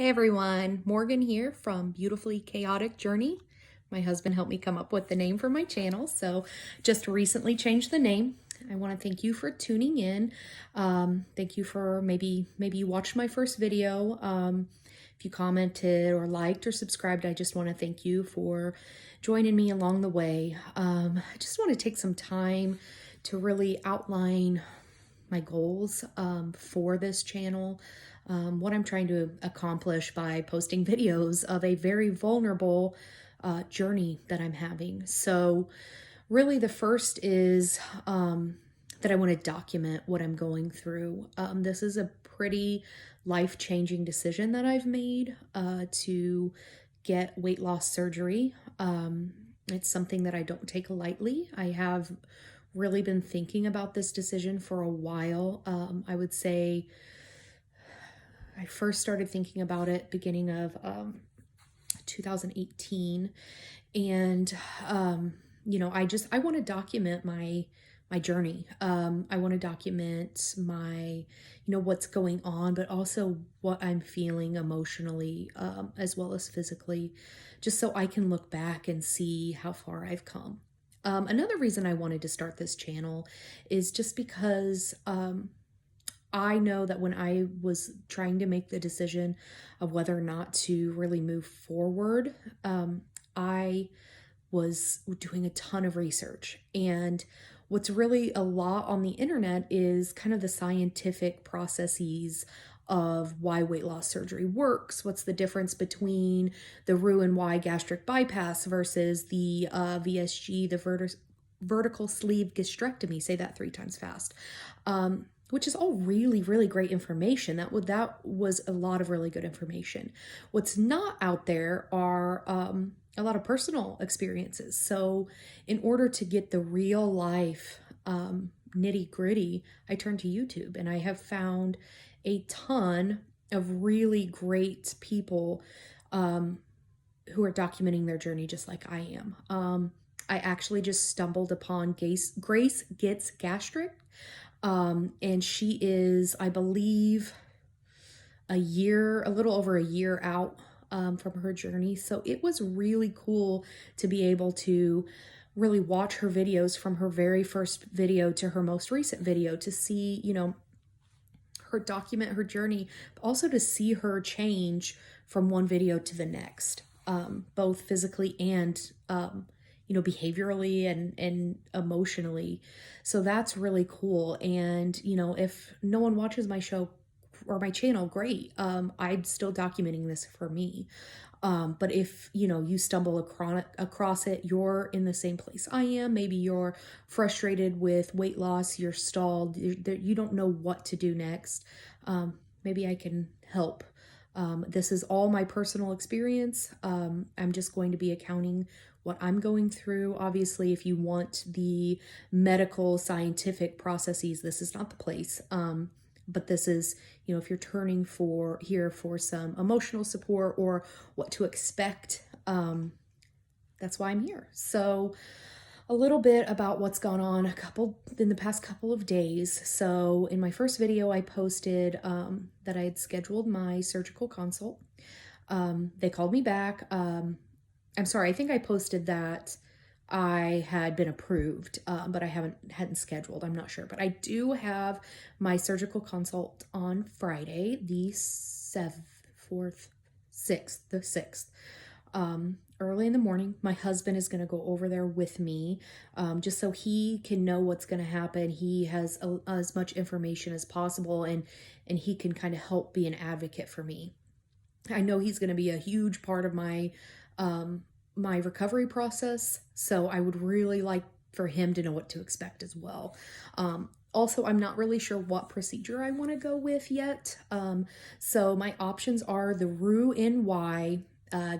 Hey everyone, Morgan here from Beautifully Chaotic Journey. My husband helped me come up with the name for my channel, so just recently changed the name. I want to thank you for tuning in. Thank you for maybe you watched my first video. If you commented or liked or subscribed, I just want to thank you for joining me along the way. I just want to take some time to really outline my goals for this channel, what I'm trying to accomplish by posting videos of a very vulnerable journey that I'm having. So really the first is that I want to document what I'm going through. This is a pretty life-changing decision that I've made to get weight loss surgery. It's something that I don't take lightly. I have really been thinking about this decision for a while. I would say I first started thinking about it beginning of 2018. And, I want to document my journey. I want to document my, what's going on, but also what I'm feeling emotionally, as well as physically, just so I can look back and see how far I've come. Another reason I wanted to start this channel is just because I know that when I was trying to make the decision of whether or not to really move forward, I was doing a ton of research. And what's really a lot on the internet is kind of the scientific processes of why weight loss surgery works. What's the difference between the Roux-en-Y gastric bypass versus the VSG, the vertical sleeve gastrectomy. Say that 3 times fast. Which is all really, really great information. That was a lot of really good information. What's not out there are a lot of personal experiences. So in order to get the real life nitty gritty, I turned to YouTube, and I have found a ton of really great people who are documenting their journey just like I am. I actually just stumbled upon Grace Gets Gastric. And she is, I believe, a little over a year out from her journey. So it was really cool to be able to really watch her videos from her very first video to her most recent video, to see, her document her journey, but also to see her change from one video to the next, both physically and behaviorally and emotionally. So that's really cool. And, if no one watches my show or my channel, great. I'm still documenting this for me. But if, you stumble across it, you're in the same place I am. Maybe you're frustrated with weight loss, you're stalled, you don't know what to do next. Maybe I can help. This is all my personal experience. I'm just going to be accounting what I'm going through. Obviously, if you want the medical scientific processes, this is not the place. But this is, if you're turning here for some emotional support or what to expect, that's why I'm here. So a little bit about what's gone on in the past couple of days. So in my first video, I posted that I had scheduled my surgical consult. They called me back. I'm sorry, I think I posted that I had been approved, but I hadn't scheduled. I'm not sure, but I do have my surgical consult on Friday, the 6th. Early in the morning. My husband is going to go over there with me, just so he can know what's going to happen. He has as much information as possible, and he can kind of help be an advocate for me. I know he's going to be a huge part of my my recovery process, so I would really like for him to know what to expect as well. Also, I'm not really sure what procedure I want to go with yet. So my options are the Roux-en-Y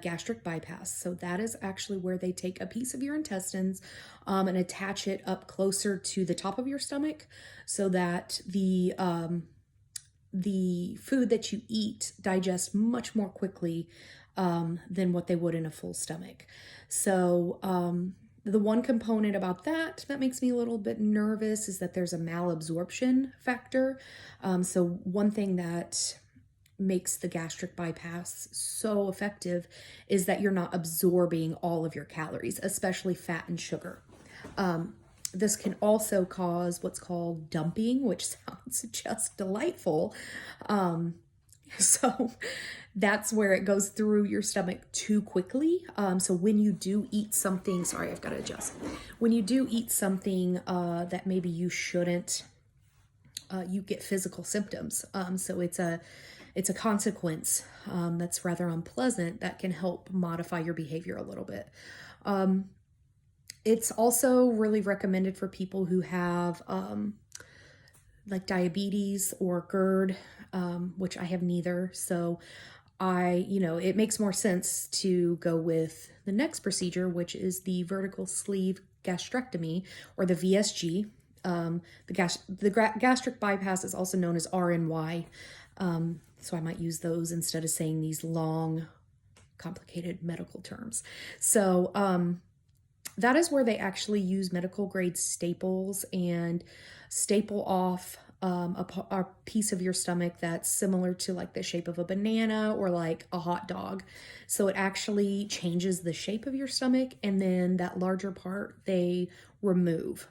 gastric bypass. So that is actually where they take a piece of your intestines and attach it up closer to the top of your stomach, so that the food that you eat digests much more quickly than what they would in a full stomach. So the one component about that makes me a little bit nervous is that there's a malabsorption factor. So one thing that makes the gastric bypass so effective is that you're not absorbing all of your calories, especially fat and sugar. This can also cause what's called dumping, which sounds just delightful. So that's where it goes through your stomach too quickly. So when you do eat something, sorry, I've got to adjust. When you do eat something that maybe you shouldn't, you get physical symptoms. So it's a consequence that's rather unpleasant that can help modify your behavior a little bit. It's also really recommended for people who have like diabetes or GERD, which I have neither. So it makes more sense to go with the next procedure, which is the vertical sleeve gastrectomy, or the VSG. The gastric bypass is also known as RNY. So I might use those instead of saying these long, complicated medical terms. So that is where they actually use medical grade staples and staple off a piece of your stomach that's similar to like the shape of a banana or like a hot dog. So it actually changes the shape of your stomach, and then that larger part they remove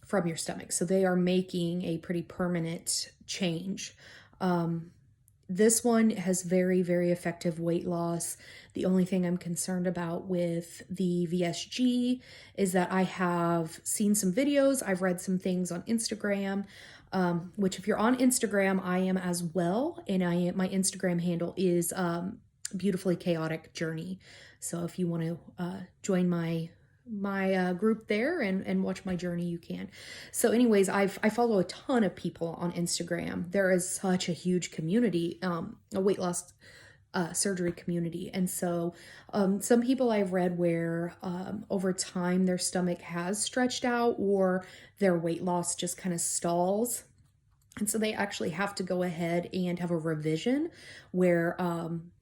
from your stomach. So they are making a pretty permanent change. This one has very, very effective weight loss. The only thing I'm concerned about with the VSG is that I have seen some videos, I've read some things on Instagram, which if you're on Instagram, I am as well. And my Instagram handle is Beautifully Chaotic Journey. So if you want to join my group there and watch my journey, you can. So anyways, I follow a ton of people on Instagram. There is such a huge community, a weight loss surgery community. And so some people I've read where over time their stomach has stretched out or their weight loss just kind of stalls. And so they actually have to go ahead and have a revision where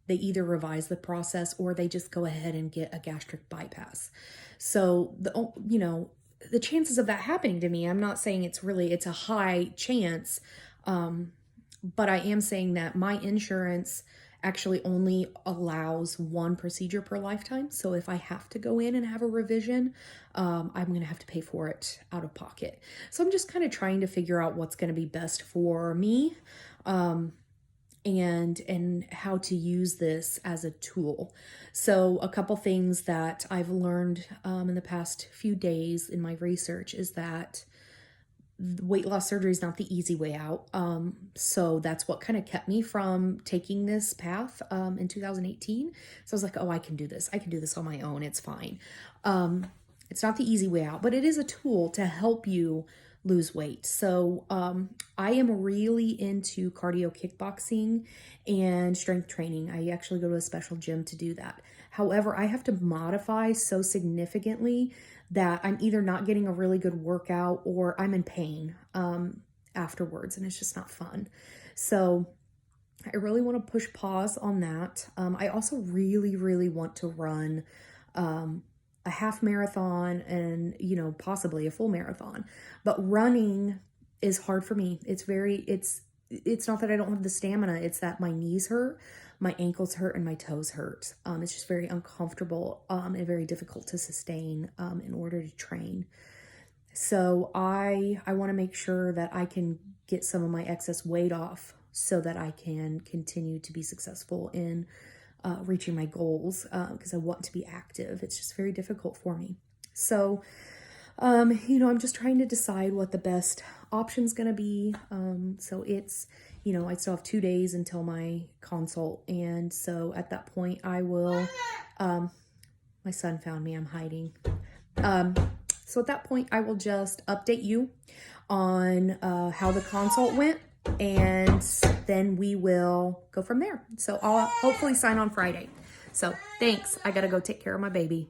they either revise the process or they just go ahead and get a gastric bypass. So the chances of that happening to me, I'm not saying it's a high chance, but I am saying that my insurance actually only allows one procedure per lifetime. So if I have to go in and have a revision, I'm going to have to pay for it out of pocket. So I'm just kind of trying to figure out what's going to be best for me, and how to use this as a tool. So a couple things that I've learned in the past few days in my research is that weight loss surgery is not the easy way out. So that's what kind of kept me from taking this path in 2018. So I was like, oh, I can do this. I can do this on my own. It's fine. It's not the easy way out, but it is a tool to help you lose weight. So I am really into cardio kickboxing and strength training. I actually go to a special gym to do that. However, I have to modify so significantly that I'm either not getting a really good workout or I'm in pain afterwards, and it's just not fun. So I really want to push pause on that. I also really, really want to run a half marathon and, possibly a full marathon. But running is hard for me. It's not that I don't have the stamina. It's that my knees hurt, my ankles hurt, and my toes hurt. It's just very uncomfortable and very difficult to sustain in order to train. So I want to make sure that I can get some of my excess weight off so that I can continue to be successful in reaching my goals, because I want to be active. It's just very difficult for me. So, I'm just trying to decide what the best option's going to be. So it's, I still have 2 days until my consult. And so at that point I will, my son found me, I'm hiding. So at that point I will just update you on how the consult went, and then we will go from there. So I'll hopefully sign on Friday. So thanks. I got to go take care of my baby.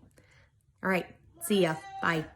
All right. See ya. Bye.